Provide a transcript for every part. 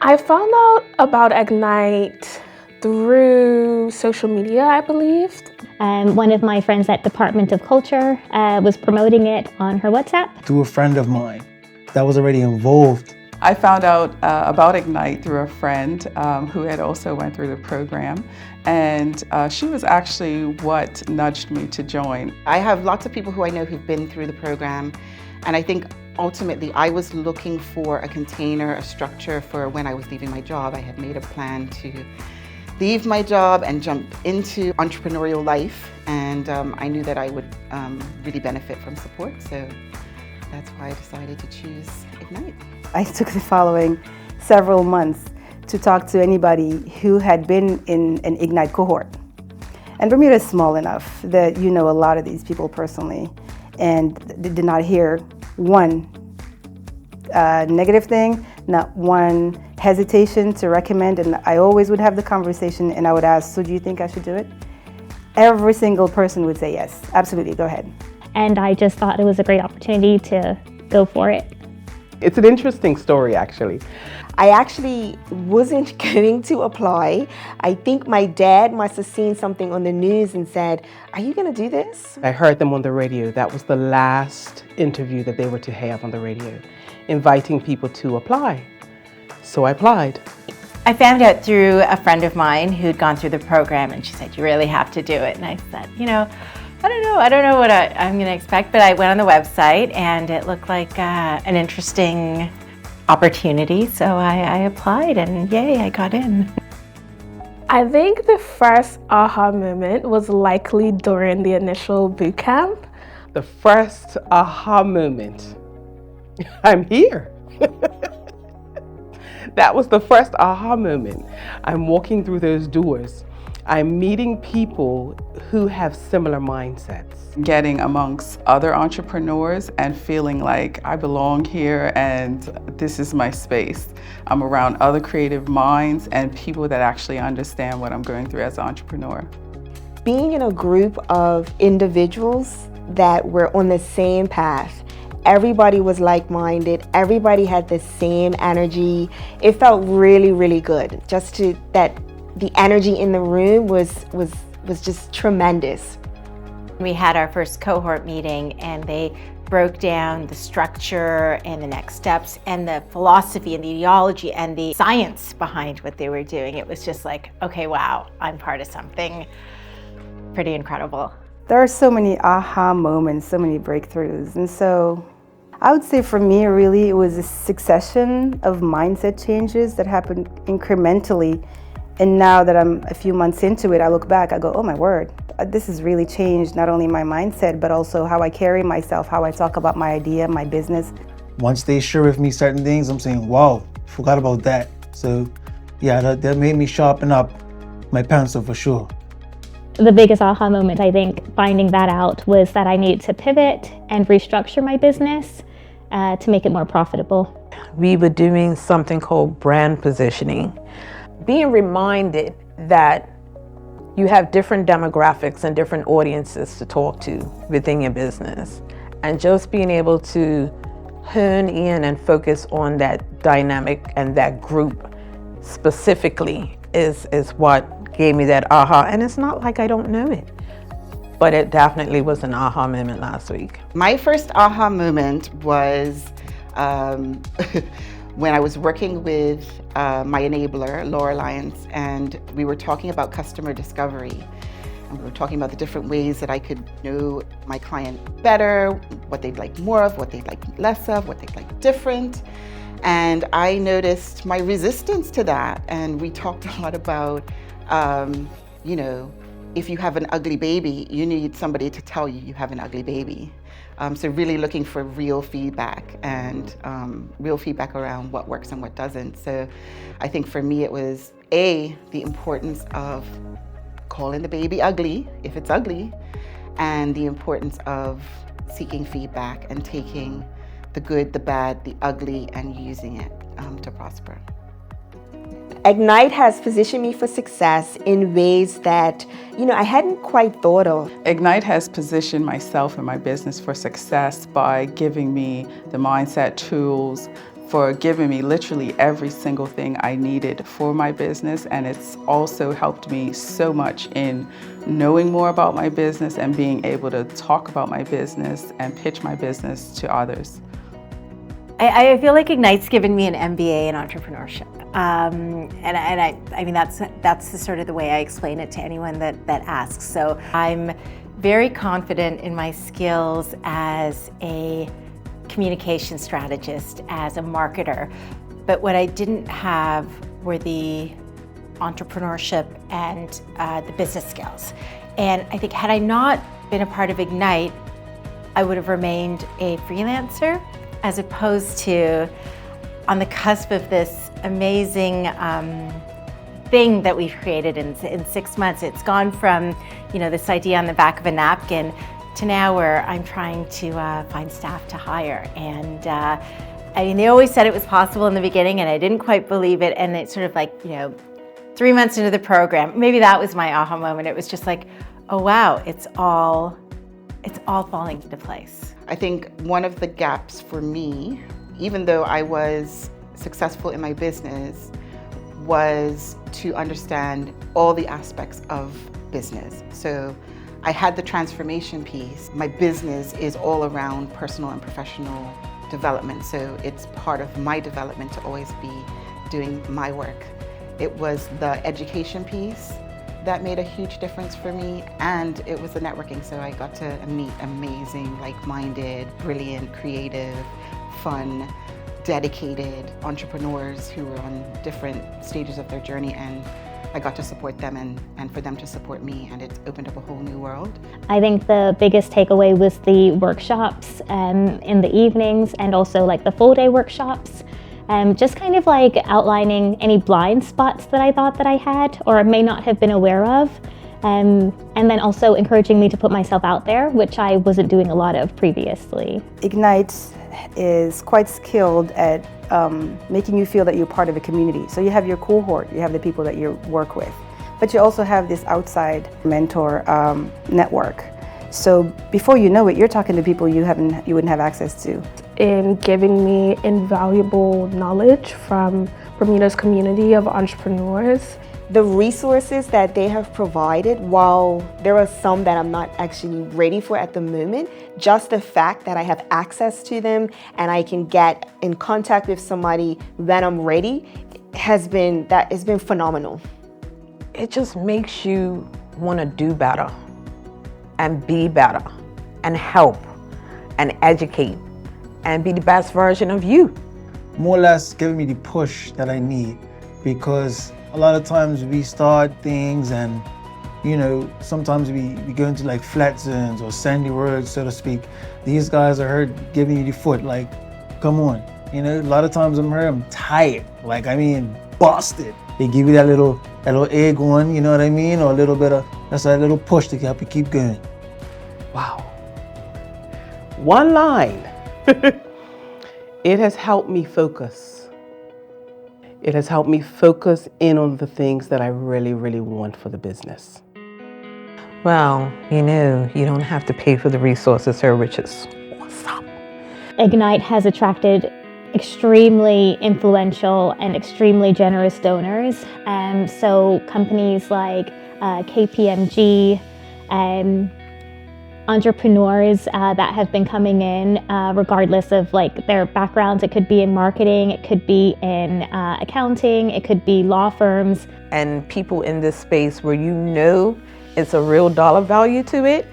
I found out about Ignite through social media, I believe. One of my friends at Department of Culture was promoting it on her WhatsApp. Through a friend of mine that was already involved. I found out about Ignite through a friend who had also went through the program, and she was actually what nudged me to join. I have lots of people who I know who've been through the program, and I think ultimately I was looking for a container, a structure for when I was leaving my job. I had made a plan to leave my job and jump into entrepreneurial life, and I knew that I would really benefit from support, so that's why I decided to choose Ignite. I took the following several months to talk to anybody who had been in an Ignite cohort. And Bermuda is small enough that you know a lot of these people personally, and did not hear one negative thing, not one hesitation to recommend. And I always would have the conversation and I would ask, so do you think I should do it? Every single person would say yes, absolutely, go ahead. And I just thought it was a great opportunity to go for it. It's an interesting story, actually. I actually wasn't going to apply. I think my dad must have seen something on the news and said, "Are you going to do this?" I heard them on the radio. That was the last interview that they were to have on the radio, inviting people to apply. So I applied. I found out through a friend of mine who'd gone through the program, and she said, "You really have to do it." And I said, I don't know what I'm going to expect, but I went on the website and it looked like an interesting opportunity, so I applied and yay, I got in. I think the first aha moment was likely during the initial boot camp. The first aha moment, I'm here. That was the first aha moment. I'm walking through those doors. I'm meeting people who have similar mindsets. Getting amongst other entrepreneurs and feeling like I belong here and this is my space. I'm around other creative minds and people that actually understand what I'm going through as an entrepreneur. Being in a group of individuals that were on the same path, everybody was like-minded, everybody had the same energy. It felt really, really good. The energy in the room was just tremendous. We had our first cohort meeting and they broke down the structure and the next steps and the philosophy and the ideology and the science behind what they were doing. It was just like, okay, wow, I'm part of something pretty incredible. There are so many aha moments, so many breakthroughs. And so I would say for me, really, it was a succession of mindset changes that happened incrementally. And now that I'm a few months into it, I look back, I go, oh my word, this has really changed not only my mindset, but also how I carry myself, how I talk about my idea, my business. Once they share with me certain things, I'm saying, wow, forgot about that. So yeah, that made me sharpen up my pencil for sure. The biggest aha moment, I think, finding that out was that I needed to pivot and restructure my business to make it more profitable. We were doing something called brand positioning. Being reminded that you have different demographics and different audiences to talk to within your business. And just being able to hone in and focus on that dynamic and that group specifically is what gave me that aha. And it's not like I don't know it, but it definitely was an aha moment last week. My first aha moment was when I was working with my enabler, Laura Lyons, and we were talking about customer discovery. And we were talking about the different ways that I could know my client better, what they'd like more of, what they'd like less of, what they'd like different. And I noticed my resistance to that. And we talked a lot about, if you have an ugly baby, you need somebody to tell you you have an ugly baby. So really looking for real feedback and real feedback around what works and what doesn't. So I think for me it was the importance of calling the baby ugly, if it's ugly, and the importance of seeking feedback and taking the good, the bad, the ugly, and using it to prosper. Ignite has positioned me for success in ways that, I hadn't quite thought of. Ignite has positioned myself and my business for success by giving me the mindset tools, for giving me literally every single thing I needed for my business. And it's also helped me so much in knowing more about my business and being able to talk about my business and pitch my business to others. I feel like Ignite's given me an MBA in entrepreneurship. I mean, that's the sort of the way I explain it to anyone that asks. So I'm very confident in my skills as a communication strategist, as a marketer. But what I didn't have were the entrepreneurship and the business skills. And I think had I not been a part of Ignite, I would have remained a freelancer, as opposed to on the cusp of this amazing thing that we've created in 6 months. It's gone from, this idea on the back of a napkin to now where I'm trying to find staff to hire. And I mean, they always said it was possible in the beginning, and I didn't quite believe it. And it's sort of like, 3 months into the program, maybe that was my aha moment. It was just like, oh wow, it's all falling into place. I think one of the gaps for me, even though I was successful in my business, was to understand all the aspects of business. So I had the transformation piece. My business is all around personal and professional development. So it's part of my development to always be doing my work. It was the education piece that made a huge difference for me, and it was the networking. So I got to meet amazing, like-minded, brilliant, creative, fun, dedicated entrepreneurs who were on different stages of their journey, and I got to support them and for them to support me, and it's opened up a whole new world. I think the biggest takeaway was the workshops in the evenings, and also like the full-day workshops. Just kind of like outlining any blind spots that I thought that I had or may not have been aware of. And then also encouraging me to put myself out there, which I wasn't doing a lot of previously. Ignite is quite skilled at making you feel that you're part of a community. So you have your cohort, you have the people that you work with, but you also have this outside mentor network. So before you know it, you're talking to people you wouldn't have access to. In giving me invaluable knowledge from Bermuda's community of entrepreneurs. The resources that they have provided, while there are some that I'm not actually ready for at the moment, just the fact that I have access to them and I can get in contact with somebody when I'm ready has been phenomenal. It just makes you want to do better and be better and help and educate and be the best version of you. More or less giving me the push that I need, because a lot of times we start things and, sometimes we go into like flat zones or sandy roads, so to speak. These guys are hurt giving you the foot, like, come on. A lot of times I'm tired, busted. They give you that little egg one, you know what I mean? Or a little bit of, that's that little push to help you keep going. Wow. One line. It has helped me focus. It has helped me focus in on the things that I really, really want for the business. Well, you don't have to pay for the resources here, which is awesome. Ignite has attracted extremely influential and extremely generous donors. So companies like KPMG, entrepreneurs that have been coming in regardless of like their backgrounds. It could be in marketing, it could be in accounting, it could be law firms. And people in this space where it's a real dollar value to it.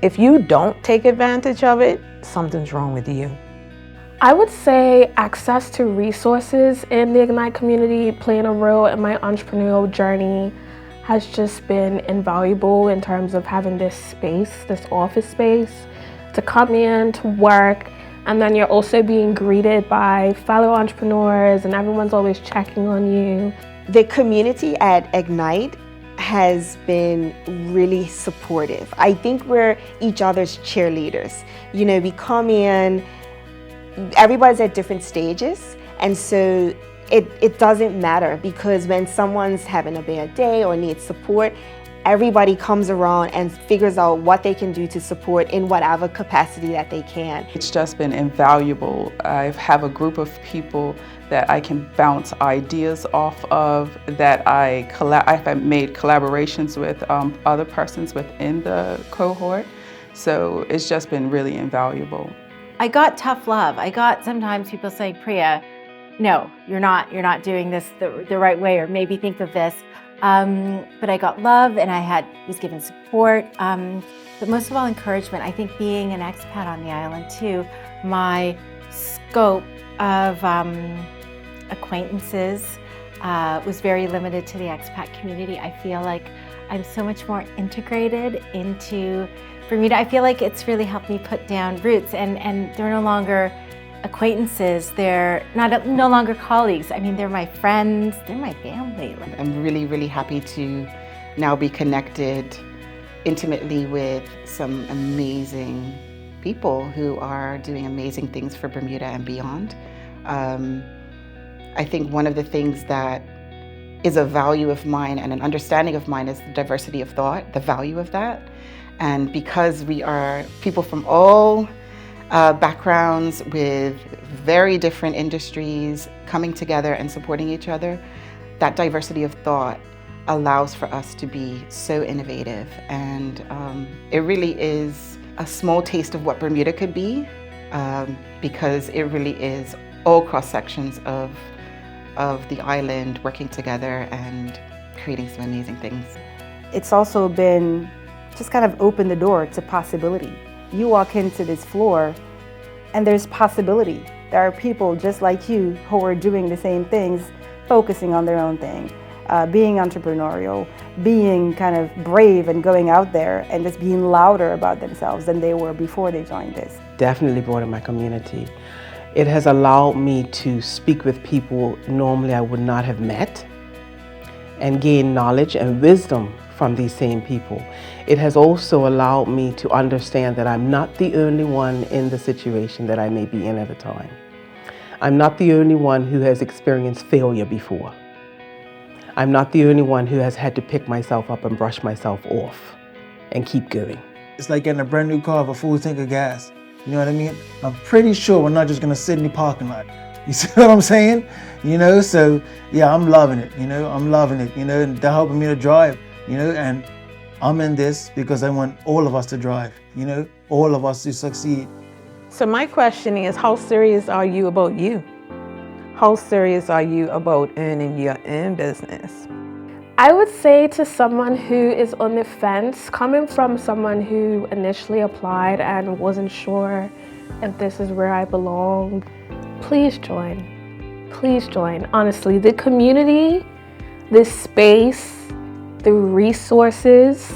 If you don't take advantage of it, something's wrong with you. I would say access to resources in the Ignite community playing a role in my entrepreneurial journey has just been invaluable in terms of having this space, this office space, to come in, to work, and then you're also being greeted by fellow entrepreneurs and everyone's always checking on you. The community at Ignite has been really supportive. I think we're each other's cheerleaders. We come in, everybody's at different stages, and so it doesn't matter, because when someone's having a bad day or needs support, everybody comes around and figures out what they can do to support in whatever capacity that they can. It's just been invaluable. I have a group of people that I can bounce ideas off of, that I've made collaborations with other persons within the cohort. So it's just been really invaluable. I got tough love. I got sometimes people saying, Priya, no, you're not doing this the right way, or maybe think of this. But I got love, and I was given support, but most of all encouragement. I think being an expat on the island too, my scope of acquaintances was very limited to the expat community. I feel like I'm so much more integrated into Bermuda. I feel like it's really helped me put down roots, and they're no longer acquaintances, they're no longer colleagues. I mean, they're my friends, they're my family. I'm really, really happy to now be connected intimately with some amazing people who are doing amazing things for Bermuda and beyond. I think one of the things that is a value of mine and an understanding of mine is the diversity of thought, the value of that. And because we are people from all backgrounds with very different industries coming together and supporting each other, that diversity of thought allows for us to be so innovative. And it really is a small taste of what Bermuda could be, because it really is all cross sections of the island working together and creating some amazing things. It's also been just kind of opened the door to possibility. You walk into this floor and there's possibility. There are people just like you who are doing the same things, focusing on their own thing, being entrepreneurial, being kind of brave and going out there and just being louder about themselves than they were before they joined this. Definitely brought in my community. It has allowed me to speak with people normally I would not have met and gain knowledge and wisdom from these same people. It has also allowed me to understand that I'm not the only one in the situation that I may be in at the time. I'm not the only one who has experienced failure before. I'm not the only one who has had to pick myself up and brush myself off and keep going. It's like getting a brand new car with a full tank of gas. You know what I mean? I'm pretty sure we're not just gonna sit in the parking lot. You see what I'm saying? You know, so yeah, I'm loving it, I'm loving it, and they're helping me to drive, and I'm in this because I want all of us to drive, all of us to succeed. So my question is, how serious are you about you? How serious are you about earning your own business? I would say to someone who is on the fence, coming from someone who initially applied and wasn't sure if this is where I belong, please join. Please join. Honestly, the community, the space, the resources,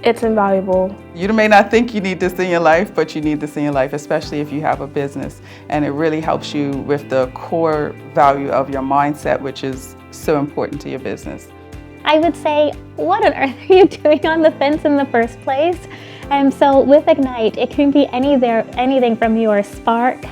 it's invaluable. You may not think you need this in your life, but you need this in your life, especially if you have a business. And it really helps you with the core value of your mindset, which is so important to your business. I would say, what on earth are you doing on the fence in the first place? So with Ignite, it can be anything from your spark,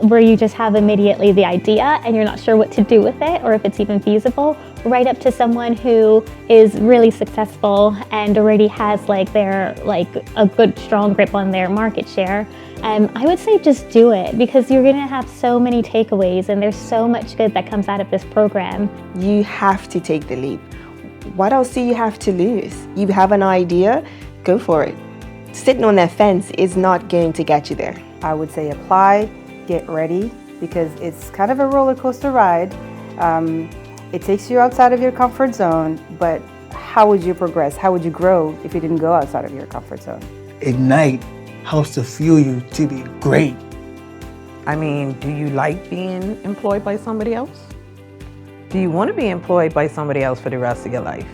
where you just have immediately the idea and you're not sure what to do with it or if it's even feasible, right up to someone who is really successful and already has a good strong grip on their market share. I would say just do it, because you're gonna have so many takeaways and there's so much good that comes out of this program. You have to take the leap. What else do you have to lose? You have an idea, go for it. Sitting on that fence is not going to get you there. I would say apply, get ready, because it's kind of a roller coaster ride. It takes you outside of your comfort zone, but how would you progress? How would you grow if you didn't go outside of your comfort zone? Ignite helps to fuel you to be great. I mean, do you like being employed by somebody else? Do you want to be employed by somebody else for the rest of your life?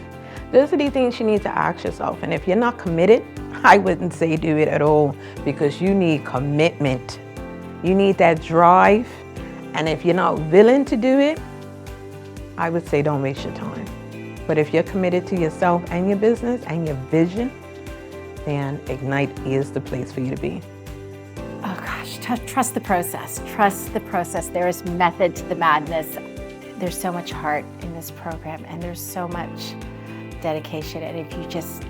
Those are the things you need to ask yourself. And if you're not committed, I wouldn't say do it at all, because you need commitment. You need that drive. And if you're not willing to do it, I would say don't waste your time. But if you're committed to yourself and your business and your vision, then Ignite is the place for you to be. Oh gosh, trust the process. Trust the process. There is method to the madness. There's so much heart in this program, and there's so much dedication, and if you just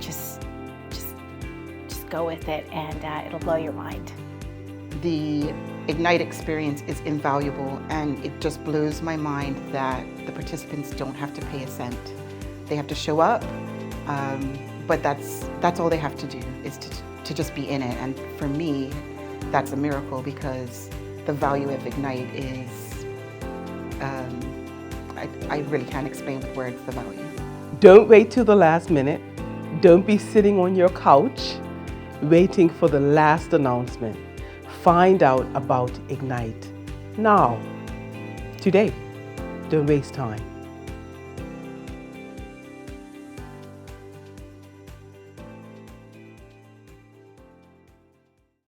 go with it, and it'll blow your mind. The Ignite experience is invaluable, and it just blows my mind that the participants don't have to pay a cent. They have to show up, but that's all they have to do, is to just be in it. And for me, that's a miracle, because the value of Ignite is, I really can't explain with words the value. Don't wait till the last minute. Don't be sitting on your couch waiting for the last announcement. Find out about Ignite now, today. Don't waste time.